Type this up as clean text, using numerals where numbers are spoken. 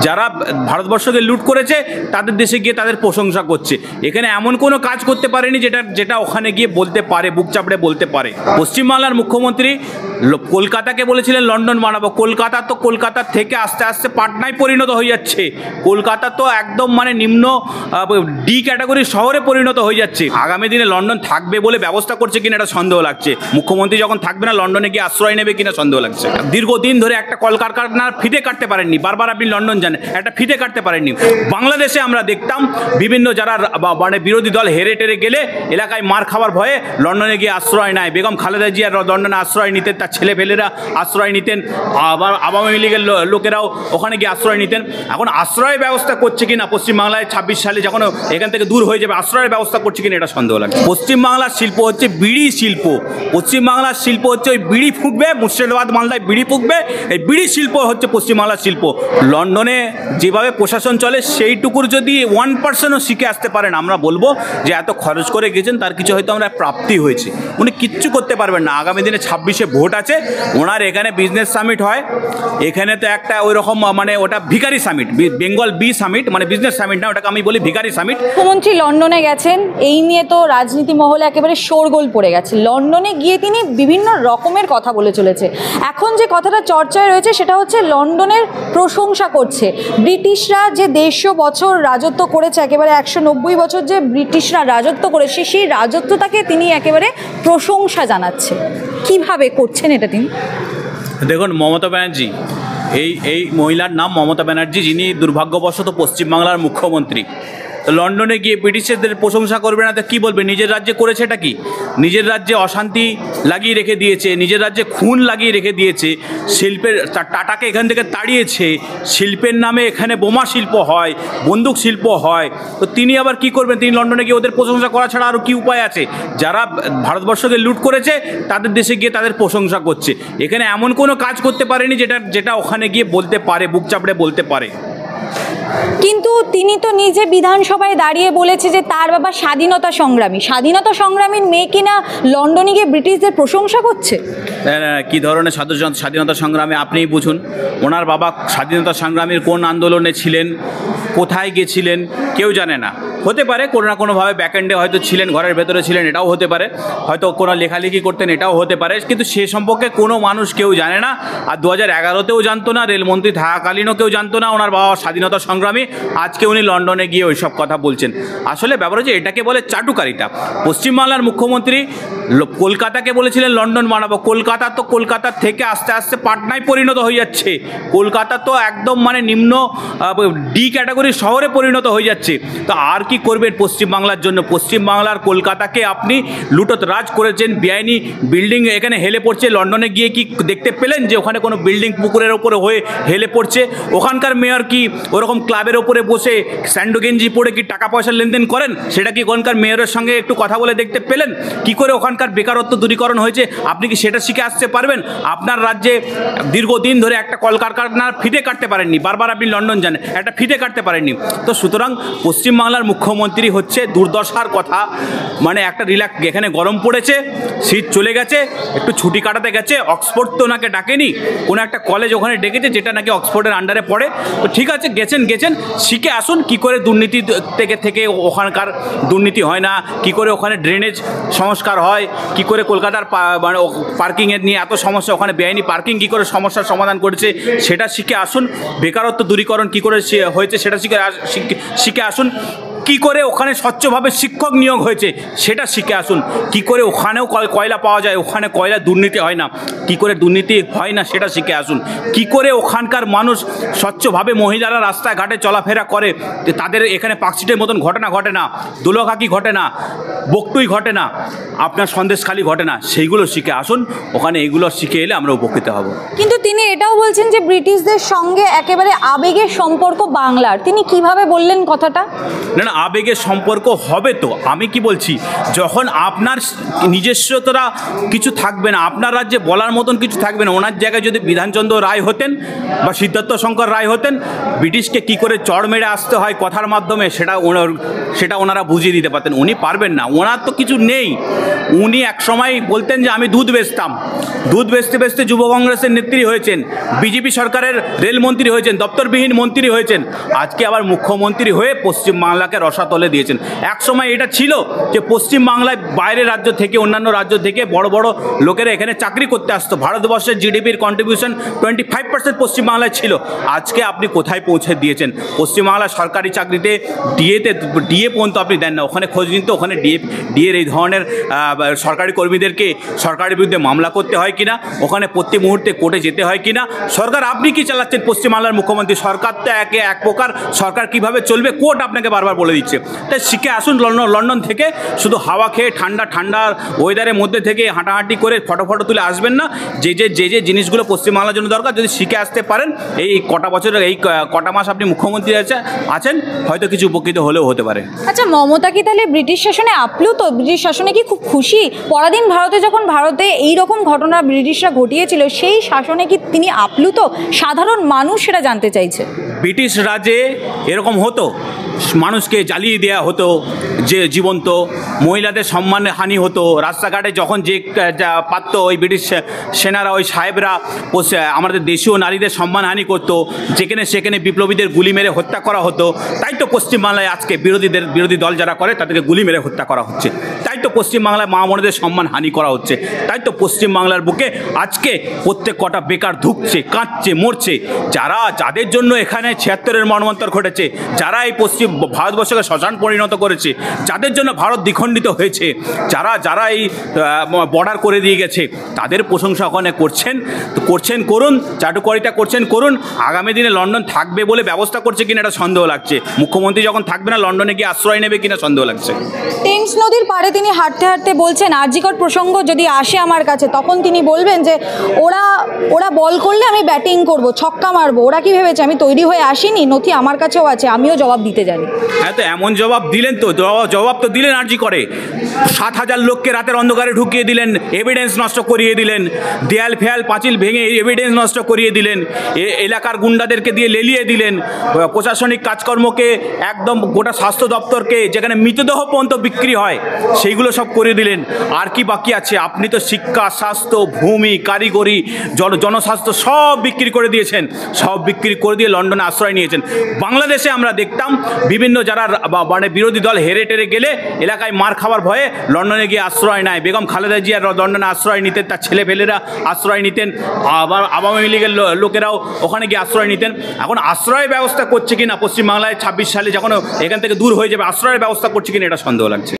যারা ভারতবর্ষকে লুট করেছে তাদের দেশে গিয়ে তাদের প্রশংসা করছে। এখানে এমন কোনো কাজ করতে পারেনি যেটা ওখানে গিয়ে বলতে পারে, বুক চাপড়ে বলতে পারে। পশ্চিমবাংলার মুখ্যমন্ত্রী কলকাতাকে বলেছিলেন লন্ডন বানাবো। কলকাতার থেকে আস্তে আস্তে পাটনায় পরিণত হয়ে যাচ্ছে। কলকাতা তো একদম মানে নিম্ন ডি ক্যাটাগরির শহরে পরিণত হয়ে যাচ্ছে। আগামী দিনে লন্ডন থাকবে বলে ব্যবস্থা করছে কিনা এটা সন্দেহ লাগছে। মুখ্যমন্ত্রী যখন থাকবে না, লন্ডনে গিয়ে আশ্রয় নেবে কিনা সন্দেহ লাগছে। দীর্ঘদিন ধরে একটা কলকারখানার ফিতে কাটতে পারেননি। বারবার আপনি লন্ডন জানেন, একটা ফিতে কাটতে পারেননি। বাংলাদেশে আমরা দেখতাম বিভিন্ন যারা মানে বিরোধী দল হেরে টেরে গেলে এলাকায় মার খাওয়ার ভয়ে লন্ডনে গিয়ে আশ্রয় নেয়। বেগম খালেদা জিয়া লন্ডনে আশ্রয় নিতেন, তার ছেলেপেলেরা আশ্রয় নিতেন, আবার আওয়ামী লীগের লোকেরাও ওখানে গিয়ে আশ্রয় নিতেন। এখন আশ্রয়ের ব্যবস্থা করছে কিনা পশ্চিমবাংলায় 26 সালে যখন এখান থেকে দূর হয়ে যাবে, আশ্রয়ের ব্যবস্থা করছে কিনা এটা সন্দেহ লাগে। পশ্চিমবাংলার শিল্প হচ্ছে বিড়ি শিল্প। পশ্চিমবাংলার শিল্প হচ্ছে ওই বিড়ি ফুঁকবে, মুর্শিদাবাদ মালদায় বিড়ি ফুঁকবে, এই বিড়ি শিল্প হচ্ছে পশ্চিমবাংলার শিল্প। লন্ডনে যেভাবে প্রশাসন চলে সেইটুকুর যদি 1%ও শিখে আসতে পারেন, আমরা বলবো যে এত খরচ করে গেছেন তার কিছু হয়তো আমরা প্রাপ্তি হয়েছে। উনি কিচ্ছু করতে পারবেন না। আগামী দিনে 26-এ ভোট আছে, ওনার এখানে বিজনেস সামিট হয়। এখানে তো একটা ওই রকম মানে ওটা ভিখারি সামিট, বেঙ্গল বি সামিট, মানে বিজনেস সামিট না, ওটাকে আমি বলি ভিখারি সামিট। মুখ্যমন্ত্রী লন্ডনে গেছেন, এই নিয়ে তো রাজনীতি মহলে একেবারে শোরগোল পড়ে গেছে। লন্ডনে গিয়ে তিনি বিভিন্ন রকমের কথা বলে চলেছে। এখন যে কথাটা চর্চায় রয়েছে সেটা হচ্ছে লন্ডনের প্রশংসা করছে। ব্রিটিশরা যে 150 বছর রাজত্ব করেছে, একেবারে 190 বছর যে ব্রিটিশরা রাজত্ব করেছে, সেই রাজত্বটাকে তিনি একেবারে প্রশংসা জানাচ্ছে। কিভাবে করছেন এটা তিনি? দেখুন, মমতা ব্যানার্জি, এই মহিলার নাম মমতা ব্যানার্জি, যিনি দুর্ভাগ্যবশত পশ্চিমবাংলার মুখ্যমন্ত্রী। তো লন্ডনে গিয়ে ব্রিটিশদের প্রশংসা করবে না তো কী বলবে? নিজের রাজ্যে করেছে এটা কি? নিজের রাজ্যে অশান্তি লাগিয়ে রেখে দিয়েছে, নিজের রাজ্যে খুন লাগিয়ে রেখে দিয়েছে, শিল্পের টাটাকে এখান থেকে তাড়িয়েছে, শিল্পের নামে এখানে বোমা শিল্প হয়, বন্দুক শিল্প হয়। তো তিনি আবার কি করবেন? তিনি লন্ডনে গিয়ে ওদের প্রশংসা করা ছাড়া আরও কী উপায় আছে? যারা ভারতবর্ষকে লুট করেছে তাদের দেশে গিয়ে তাদের প্রশংসা করছে। এখানে এমন কোনো কাজ করতে পারেনি যেটা ওখানে গিয়ে বলতে পারে, বুক চাপড়ে বলতে পারে। কিন্তু তিনি তো নিজে বিধানসভায় দাঁড়িয়ে বলেছে যে তার বাবা স্বাধীনতা সংগ্রামীর মেয়ে কিনা লন্ডনে গিয়ে ব্রিটিশদের প্রশংসা করছে। কী ধরনের স্বাধীনতা সংগ্রামী আপনিই বুঝুন। ওনার বাবা স্বাধীনতা সংগ্রামীর কোন আন্দোলনে ছিলেন, কোথায় গেছিলেন কেউ জানে না। হতে পারে কোনো না কোনোভাবে ব্যাকএন্ডে হয়তো ছিলেন, ঘরের ভেতরে ছিলেন, এটাও হতে পারে। হয়তো কোনো লেখালেখি করতেন, এটাও হতে পারে। কিন্তু সে সম্পর্কে কোনো মানুষ কেউ জানে না। আর 2011-তেও জানতো না, রেলমন্ত্রী থাকাকালীনও কেউ জানতো না ওনার বাবা স্বাধীনতা সংগ্রামী। আজকে উনি লন্ডনে গিয়ে ওই সব কথা বলছেন। আসলে ব্যাপার হচ্ছে এটাকে বলে চাটুকারিতা। পশ্চিমবাংলার মুখ্যমন্ত্রী কলকাতাকে বলেছিলেন লন্ডন বানাবো। কলকাতার থেকে আস্তে আস্তে পাটনায় পরিণত হয়ে যাচ্ছে। কলকাতা তো একদম মানে নিম্ন ডি ক্যাটাগরির শহরে পরিণত হয়ে যাচ্ছে। তো আর কি করবেন পশ্চিমবাংলার জন্য? পশ্চিমবাংলার কলকাতাকে আপনি লুটত রাজ করেছেন। বেআইনি বিল্ডিং এখানে হেলে পড়ছে। লন্ডনে গিয়ে কি দেখতে পেলেন যে ওখানে কোনো বিল্ডিং পুকুরের ওপরে হয়ে হেলে পড়ছে? ওখানকার মেয়র কি ওরকম ক্লাবের ওপরে বসে স্যান্ডো গেঞ্জি পরে কি টাকা পয়সা লেনদেন করেন? সেটা কি ওখানকার মেয়রের সঙ্গে একটু কথা বলে দেখতে পেলেন? কি করে ওখানকার বেকারত্ব দূরীকরণ হয়েছে আপনি কি সেটা শিখে আসতে পারবেন? আপনার রাজ্যে দীর্ঘদিন ধরে একটা কলকারখানার ফিতে কাটতে পারেননি। বারবার আপনি লন্ডন জানেন, একটা ফিতে কাটতে পারেননি। তো সুতরাং পশ্চিমবাংলার মুখ্যমন্ত্রী হচ্ছে দুর্দশার কথা। মানে একটা রিল্যাক্স, এখানে গরম পড়েছে, শীত চলে গেছে, একটু ছুটি কাটাতে গেছে। অক্সফোর্ড তো ওনাকে ডাকেনি, কোনো একটা কলেজ ওখানে ডেকেছে যেটা নাকি অক্সফোর্ডের আন্ডারে পড়ে। তো ঠিক আছে, গেছেন শিখে আসুন কি করে দুর্নীতি থেকে ওখানকার দুর্নীতি হয় না, কি করে ওখানে ড্রেনেজ সংস্কার হয়, কি করে কলকাতার মানে পার্কিংয়ের নিয়ে এত সমস্যা, ওখানে বেআইনি পার্কিং কী করে সমস্যার সমাধান করেছে সেটা শিখে আসুন। বেকারত্ব দূরীকরণ কী করে হয়েছে সেটা শিখে আসুন। কি করে ওখানে স্বচ্ছভাবে শিক্ষক নিয়োগ হয়েছে সেটা শিখে আসুন। কি করে ওখানেও কয়লা পাওয়া যায়, ওখানে কয়লা দুর্নীতি হয় না, কি করে দুর্নীতি হয় না সেটা শিখে আসুন। কি করে ওখানকার মানুষ স্বচ্ছভাবে মহিলারা রাস্তায় ঘাটে চলাফেরা করে, তাদের এখানে পার্কস্ট্রিটের মতন ঘটনা ঘটে না, দোলঘাকি ঘটে না, বকটুই ঘটে না, আপনার সন্দেশখালি ঘটে না, সেইগুলো শিখে আসুন। ওখানে এইগুলো শিখে এলে আমরা উপকৃত হব। কিন্তু তিনি এটাও বলছেন যে ব্রিটিশদের সঙ্গে একেবারে আবেগের সম্পর্ক বাংলার। তিনি কিভাবে বললেন কথাটা? না, আবেগের সম্পর্ক হবে তো। আমি কি বলছি, যখন আপনার নিজস্বতা কিছু থাকবে না, আপনার রাজ্যে বলার মতন কিছু থাকবে না, ওনার জায়গায় যদি বিধানচন্দ্র রায় হতেন বা সিদ্ধার্থ শঙ্কর রায় হতেন, ব্রিটিশকে কি করে চড় মেরে আসতে হয় কথার মাধ্যমে সেটা ওনারা বুঝিয়ে দিতে পারতেন। উনি পারবেন না, ওনার তো কিছু নেই। উনি একসময় বলতেন যে আমি দুধ বেচতাম, দুধ বেচতে বেচতে যুব কংগ্রেসের নেত্রী হয়েছেন, বিজেপি সরকারের রেলমন্ত্রী হয়েছেন, দপ্তরবিহীন মন্ত্রী হয়েছেন, আজকে আবার মুখ্যমন্ত্রী হয়ে পশ্চিমবাংলাকে রসাতলে দিয়েছেন। একসময় এটা ছিল যে পশ্চিমবাংলায় বাইরের রাজ্য থেকে, অন্যান্য রাজ্য থেকে বড় বড় লোকেরা এখানে চাকরি করতে আসতো। ভারতবর্ষের জিডিপির কন্ট্রিবিউশন 25% পশ্চিমবাংলায় ছিল। আজকে আপনি কোথায় পৌঁছে দিয়েছেন? পশ্চিমবাংলা সরকারি চাকরিতে ডিএ পর্যন্ত আপনি দেন না। ওখানে খোঁজ নিন তো, ওখানে ডিএর এই ধরনের সরকারি কর্মীদেরকে সরকারের বিরুদ্ধে মামলা করতে হয় কিনা, ওখানে প্রতি মুহূর্তে কোর্টে যেতে হয় কিনা। সরকার আপনি কি চালাচ্ছেন? পশ্চিমবাংলার মুখ্যমন্ত্রী। সরকার তো এক প্রকার, সরকার কিভাবে চলবে কোর্ট আপনাকে বারবার বলে দিচ্ছে। তাই শিখে আসুন লন্ডন থেকে, শুধু হাওয়া খেয়ে ঠান্ডা ওয়েদারের মধ্যে থেকে হাঁটাহাঁটি করে ফটো তুলে আসবেন না। যে জিনিসগুলো পশ্চিমবাংলার জন্য দরকার, যদি শিখে আসতে পারেন, এই কটা বছরের এই কটা মাস আপনি মুখ্যমন্ত্রী আছেন, হয়তো কিছু উপকৃত হলেও হতে পারে। আচ্ছা, মমতা কি তাহলে ব্রিটিশ শাসনে আপ্লুত? ব্রিটিশ শাসনে কি খুব খুশি? পরাধীন ভারতে এই রকম ঘটনা ব্রিটিশরা ঘটিয়েছিল, সেই শাসনে কি তিনি আপ্লুত? সাধারণ মানুষ সেটা জানতে চাইছে। ব্রিটিশ রাজে এরকম হতো, মানুষকে জ্বালিয়ে দেওয়া হতো, যে জীবন্ত মহিলাদের সম্মানহানি হতো, রাস্তাঘাটে যখন যে পারত ওই ব্রিটিশ সেনারা, ওই সাহেবরা আমাদের দেশীয় নারীদের সম্মানহানি করতো, যেখানে সেখানে বিপ্লবীদের গুলি মেরে হত্যা করা হতো। তাই তো পশ্চিমবাংলায় আজকে বিরোধী দল যারা করে তাদেরকে গুলি মেরে হত্যা করা হচ্ছে। তাই তো পশ্চিমবাংলায় মা বোনেদের সম্মানহানি করা হচ্ছে। তাই তো পশ্চিমবাংলার বুকে আজকে প্রত্যেক কটা বেকার ধুকছে, কাঁদছে, মরছে। যাদের জন্য এখানে 76-এর মর্মান্তর ঘটেছে, যারা এই ভারতবর্ষকে শ্মশান পরিণত করেছে, যাদের জন্য ভারত দ্বিখণ্ডিত হয়েছে, যারা এই বর্ডার করে দিয়ে গেছে, তাদের প্রশংসা ওখানে করছেন করুন, চাটুকারিতা করুন। আগামী দিনে লন্ডন থাকবে বলে ব্যবস্থা করছে কিনা এটা সন্দেহ লাগছে। মুখ্যমন্ত্রী যখন থাকবে না, লন্ডনে গিয়ে আশ্রয় নেবে কিনা সন্দেহ লাগছে। টেমস নদীর পাড়ে তিনি হাঁটতে বলছেন, আরজিকর প্রসঙ্গ যদি আসে আমার কাছে, তখন তিনি বলবেন যে ওরা বল করলে আমি ব্যাটিং করব, ছক্কা মারবো। ওরা কি ভেবেছে আমি তৈরি হয়ে আসিনি? নথি আমার কাছেও আছে, আমিও জবাব দিতে জানি। হ্যাঁ, তো এমন জবাব দিলেন, তো জবাব তো দিলেন আরজি করে। 7,000 লোককে রাতের অন্ধকারে ঢুকিয়ে দিলেন, এভিডেন্স নষ্ট করিয়ে দিলেন, দেয়াল ফেয়াল পাঁচিল ভেঙে এভিডেন্স নষ্ট করিয়ে দিলেন, এলাকার গুন্ডাদেরকে দিয়ে লেলিয়ে দিলেন, প্রশাসনিক কাজকর্মকে একদম গোটা স্বাস্থ্য দপ্তরকে, যেখানে মৃতদেহ পর্যন্ত বিক্রি হয়, সেইগুলো সব করে দিলেন। আর কি বাকি আছে? আপনি তো শিক্ষা, স্বাস্থ্য, ভূমি, কারিগরি, জনস্বাস্থ্য সব বিক্রি করে দিয়েছেন। সব বিক্রি করে দিয়ে লন্ডনে আশ্রয় নিয়েছেন। বাংলাদেশে আমরা দেখতাম বিভিন্ন যারা মানে বিরোধী দল হেরে টেরে গেলে এলাকায় মার খাবার ভয়ে লন্ডনে গিয়ে আশ্রয় নেয়। বেগম খালেদা জিয়া লন্ডনে আশ্রয় নিতেন, তার ছেলেপেলেরা আশ্রয় নিতেন, আবার আওয়ামী লীগের লোকেরাও ওখানে গিয়ে আশ্রয় নিতেন। এখন আশ্রয়ের ব্যবস্থা করছে কিনা পশ্চিমবাংলায় 26 সালে যখন এখান থেকে দূর হয়ে যাবে, আশ্রয়ের ব্যবস্থা করছে কিনা এটা সন্দেহ লাগছে।